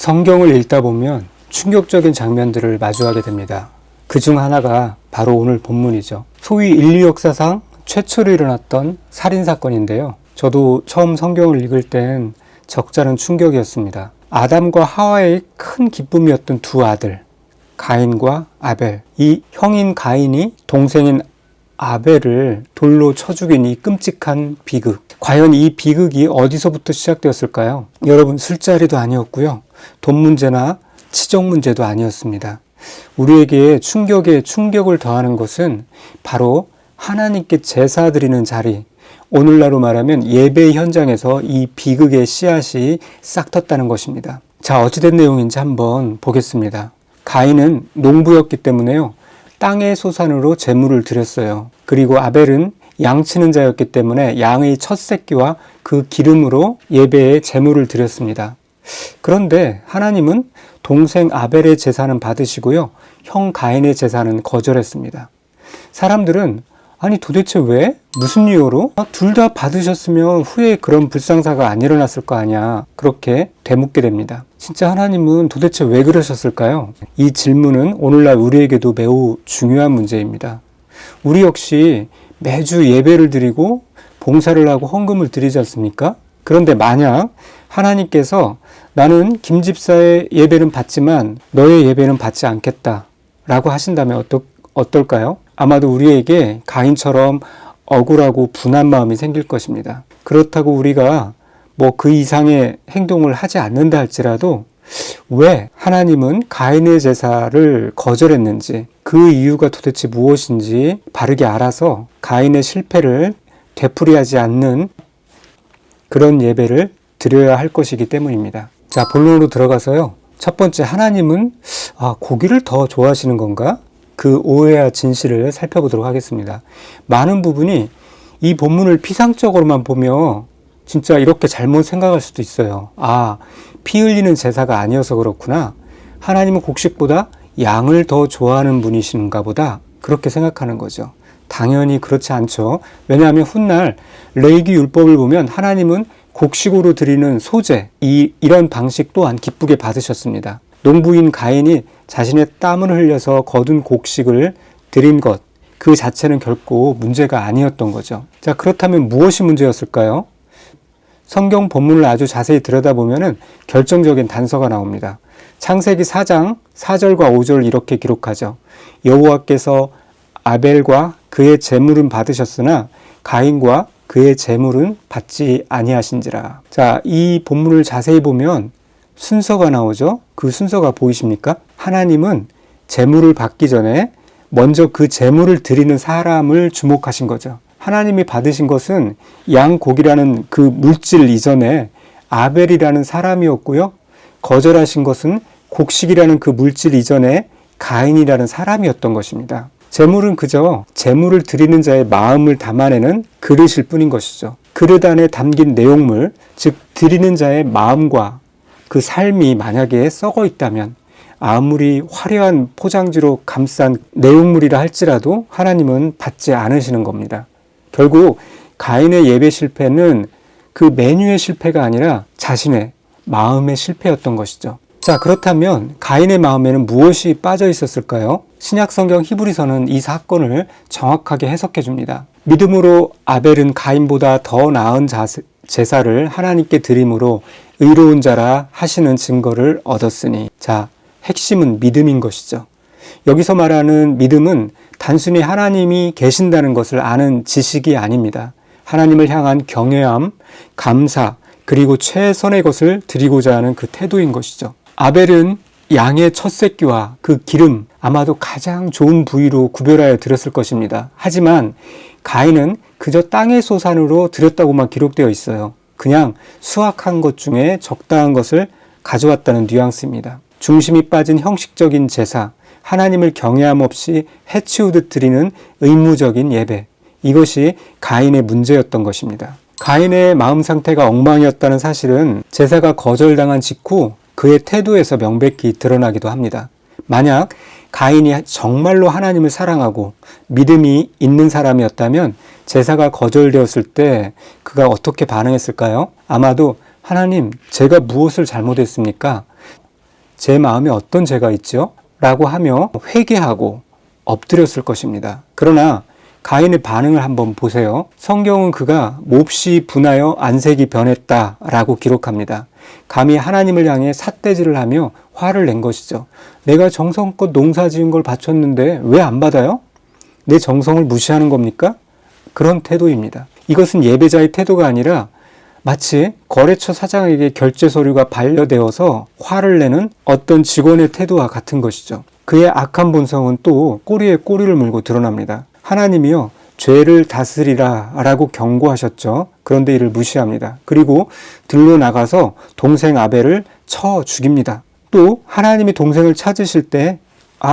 성경을 읽다 보면 충격적인 장면들을 마주하게 됩니다. 그 중 하나가 바로 오늘 본문이죠. 소위 인류 역사상 최초로 일어났던 살인사건인데요. 저도 처음 성경을 읽을 땐 적잖은 충격이었습니다. 아담과 하와의 큰 기쁨이었던 두 아들, 가인과 아벨. 이 형인 가인이 동생인 아벨을 돌로 쳐 죽인 이 끔찍한 비극. 과연 이 비극이 어디서부터 시작되었을까요? 여러분, 술자리도 아니었고요. 돈 문제나 치적 문제도 아니었습니다. 우리에게 충격에 충격을 더하는 것은 바로 하나님께 제사 드리는 자리, 오늘날로 말하면 예배 현장에서 이 비극의 씨앗이 싹 텄다는 것입니다. 자, 어찌된 내용인지 한번 보겠습니다. 가인은 농부였기 때문에요, 땅의 소산으로 제물을 드렸어요. 그리고 아벨은 양치는 자였기 때문에 양의 첫 새끼와 그 기름으로 예배에 제물을 드렸습니다. 그런데 하나님은 동생 아벨의 제사는 받으시고요, 형 가인의 제사는 거절했습니다. 사람들은 아니 도대체 왜? 무슨 이유로? 둘 다 받으셨으면 후에 그런 불상사가 안 일어났을 거 아니야. 그렇게 되묻게 됩니다. 진짜 하나님은 도대체 왜 그러셨을까요? 이 질문은 오늘날 우리에게도 매우 중요한 문제입니다. 우리 역시 매주 예배를 드리고 봉사를 하고 헌금을 드리지 않습니까? 그런데 만약 하나님께서 나는 김 집사의 예배는 받지만 너의 예배는 받지 않겠다 라고 하신다면 어떨까요? 아마도 우리에게 가인처럼 억울하고 분한 마음이 생길 것입니다. 그렇다고 우리가 그 이상의 행동을 하지 않는다 할지라도 왜 하나님은 가인의 제사를 거절했는지, 그 이유가 도대체 무엇인지 바르게 알아서 가인의 실패를 되풀이하지 않는 그런 예배를 드려야 할 것이기 때문입니다. 자, 본론으로 들어가서요. 첫 번째, 하나님은 고기를 더 좋아하시는 건가? 그 오해와 진실을 살펴보도록 하겠습니다. 많은 부분이 이 본문을 피상적으로만 보며 진짜 이렇게 잘못 생각할 수도 있어요. 피 흘리는 제사가 아니어서 그렇구나. 하나님은 곡식보다 양을 더 좋아하는 분이신가 보다. 그렇게 생각하는 거죠. 당연히 그렇지 않죠. 왜냐하면 훗날 레위기 율법을 보면 하나님은 곡식으로 드리는 소제, 이런 방식 또한 기쁘게 받으셨습니다. 농부인 가인이 자신의 땀을 흘려서 거둔 곡식을 드린 것, 그 자체는 결코 문제가 아니었던 거죠. 자, 그렇다면 무엇이 문제였을까요? 성경 본문을 아주 자세히 들여다보면 결정적인 단서가 나옵니다. 창세기 4장 4절과 5절 이렇게 기록하죠. 여호와께서 아벨과 그의 제물은 받으셨으나 가인과 그의 제물은 받지 아니하신지라. 자, 이 본문을 자세히 보면 순서가 나오죠. 그 순서가 보이십니까? 하나님은 제물을 받기 전에 먼저 그 제물을 드리는 사람을 주목하신 거죠. 하나님이 받으신 것은 양고기라는 그 물질 이전에 아벨이라는 사람이었고요. 거절하신 것은 곡식이라는 그 물질 이전에 가인이라는 사람이었던 것입니다. 제물은 그저 제물을 드리는 자의 마음을 담아내는 그릇일 뿐인 것이죠. 그릇 안에 담긴 내용물, 즉 드리는 자의 마음과 그 삶이 만약에 썩어 있다면 아무리 화려한 포장지로 감싼 내용물이라 할지라도 하나님은 받지 않으시는 겁니다. 결국 가인의 예배 실패는 그 메뉴의 실패가 아니라 자신의 마음의 실패였던 것이죠. 자, 그렇다면 가인의 마음에는 무엇이 빠져 있었을까요? 신약성경 히브리서는 이 사건을 정확하게 해석해 줍니다. 믿음으로 아벨은 가인보다 더 나은 제사를 하나님께 드림으로 의로운 자라 하시는 증거를 얻었으니. 자, 핵심은 믿음인 것이죠. 여기서 말하는 믿음은 단순히 하나님이 계신다는 것을 아는 지식이 아닙니다. 하나님을 향한 경외함, 감사, 그리고 최선의 것을 드리고자 하는 그 태도인 것이죠. 아벨은 양의 첫 새끼와 그 기름, 아마도 가장 좋은 부위로 구별하여 드렸을 것입니다. 하지만 가인은 그저 땅의 소산으로 드렸다고만 기록되어 있어요. 그냥 수확한 것 중에 적당한 것을 가져왔다는 뉘앙스입니다. 중심이 빠진 형식적인 제사, 하나님을 경외함 없이 해치우듯 드리는 의무적인 예배, 이것이 가인의 문제였던 것입니다. 가인의 마음 상태가 엉망이었다는 사실은 제사가 거절당한 직후 그의 태도에서 명백히 드러나기도 합니다. 만약 가인이 정말로 하나님을 사랑하고 믿음이 있는 사람이었다면 제사가 거절되었을 때 그가 어떻게 반응했을까요? 아마도 하나님, 제가 무엇을 잘못했습니까? 제 마음에 어떤 죄가 있죠? 라고 하며 회개하고 엎드렸을 것입니다. 그러나 가인의 반응을 한번 보세요. 성경은 그가 몹시 분하여 안색이 변했다 라고 기록합니다. 감히 하나님을 향해 삿대질을 하며 화를 낸 것이죠. 내가 정성껏 농사 지은 걸 바쳤는데 왜 안 받아요? 내 정성을 무시하는 겁니까? 그런 태도입니다. 이것은 예배자의 태도가 아니라 마치 거래처 사장에게 결제 서류가 반려되어서 화를 내는 어떤 직원의 태도와 같은 것이죠. 그의 악한 본성은 또 꼬리에 꼬리를 물고 드러납니다. 하나님이요, 죄를 다스리라 라고 경고하셨죠. 그런데 이를 무시합니다. 그리고 들로 나가서 동생 아벨을 쳐 죽입니다. 또 하나님이 동생을 찾으실 때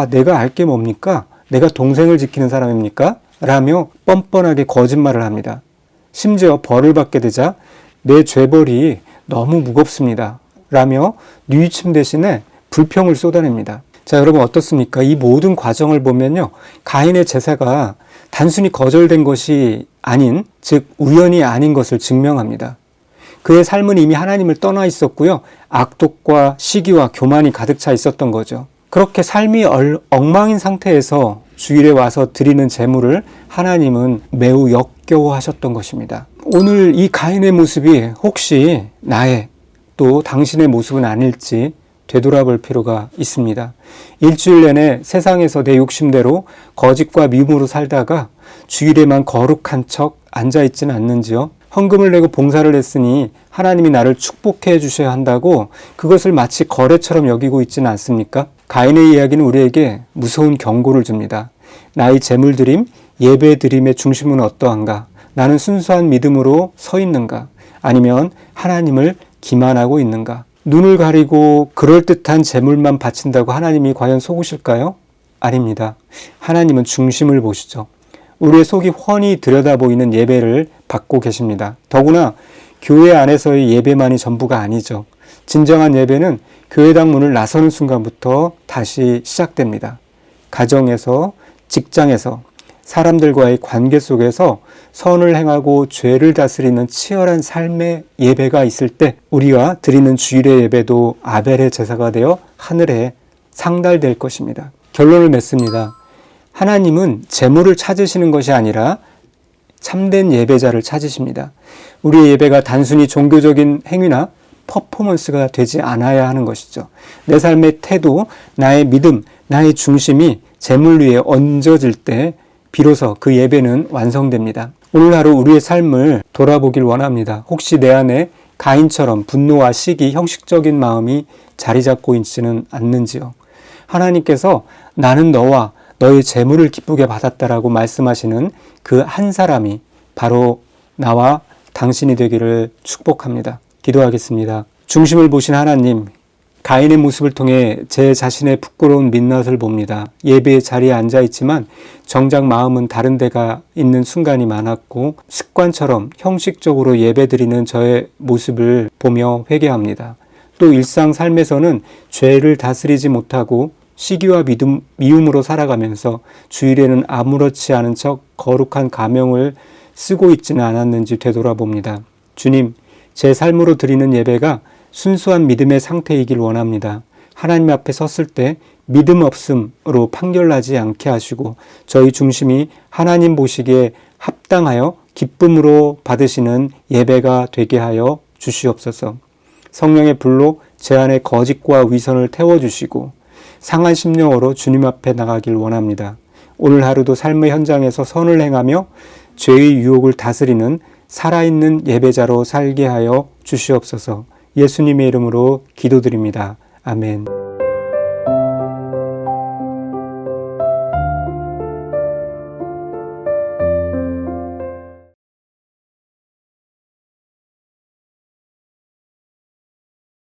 내가 알 게 뭡니까? 내가 동생을 지키는 사람입니까? 라며 뻔뻔하게 거짓말을 합니다. 심지어 벌을 받게 되자 내 죄벌이 너무 무겁습니다. 라며 뉘우침 대신에 불평을 쏟아냅니다. 자, 여러분 어떻습니까? 이 모든 과정을 보면요, 가인의 제사가 단순히 거절된 것이 아닌, 즉 우연이 아닌 것을 증명합니다. 그의 삶은 이미 하나님을 떠나 있었고요, 악독과 시기와 교만이 가득 차 있었던 거죠. 그렇게 삶이 엉망인 상태에서 주일에 와서 드리는 제물을 하나님은 매우 역겨워하셨던 것입니다. 오늘 이 가인의 모습이 혹시 나의 또 당신의 모습은 아닐지 되돌아볼 필요가 있습니다. 일주일 내내 세상에서 내 욕심대로 거짓과 미움으로 살다가 주일에만 거룩한 척 앉아있지는 않는지요? 헌금을 내고 봉사를 했으니 하나님이 나를 축복해 주셔야 한다고 그것을 마치 거래처럼 여기고 있지는 않습니까? 가인의 이야기는 우리에게 무서운 경고를 줍니다. 나의 제물드림, 예배드림의 중심은 어떠한가? 나는 순수한 믿음으로 서 있는가? 아니면 하나님을 기만하고 있는가? 눈을 가리고 그럴듯한 제물만 바친다고 하나님이 과연 속으실까요? 아닙니다. 하나님은 중심을 보시죠. 우리의 속이 훤히 들여다보이는 예배를 받고 계십니다. 더구나 교회 안에서의 예배만이 전부가 아니죠. 진정한 예배는 교회당 문을 나서는 순간부터 다시 시작됩니다. 가정에서, 직장에서, 사람들과의 관계 속에서 선을 행하고 죄를 다스리는 치열한 삶의 예배가 있을 때 우리가 드리는 주일의 예배도 아벨의 제사가 되어 하늘에 상달될 것입니다. 결론을 맺습니다. 하나님은 제물을 찾으시는 것이 아니라 참된 예배자를 찾으십니다. 우리의 예배가 단순히 종교적인 행위나 퍼포먼스가 되지 않아야 하는 것이죠. 내 삶의 태도, 나의 믿음, 나의 중심이 제물 위에 얹어질 때 비로소 그 예배는 완성됩니다. 오늘 하루 우리의 삶을 돌아보길 원합니다. 혹시 내 안에 가인처럼 분노와 시기, 형식적인 마음이 자리 잡고 있지는 않는지요? 하나님께서 나는 너와 너의 재물을 기쁘게 받았다라고 말씀하시는 그 한 사람이 바로 나와 당신이 되기를 축복합니다. 기도하겠습니다. 중심을 보신 하나님, 가인의 모습을 통해 제 자신의 부끄러운 민낯을 봅니다. 예배의 자리에 앉아있지만 정작 마음은 다른 데가 있는 순간이 많았고 습관처럼 형식적으로 예배드리는 저의 모습을 보며 회개합니다. 또 일상 삶에서는 죄를 다스리지 못하고 시기와 미움으로 살아가면서 주일에는 아무렇지 않은 척 거룩한 가명을 쓰고 있지는 않았는지 되돌아봅니다. 주님, 제 삶으로 드리는 예배가 순수한 믿음의 상태이길 원합니다. 하나님 앞에 섰을 때 믿음 없음으로 판결나지 않게 하시고 저희 중심이 하나님 보시기에 합당하여 기쁨으로 받으시는 예배가 되게 하여 주시옵소서. 성령의 불로 제 안에 거짓과 위선을 태워주시고 상한 심령으로 주님 앞에 나가길 원합니다. 오늘 하루도 삶의 현장에서 선을 행하며 죄의 유혹을 다스리는 살아있는 예배자로 살게 하여 주시옵소서. 예수님의 이름으로 기도드립니다. 아멘.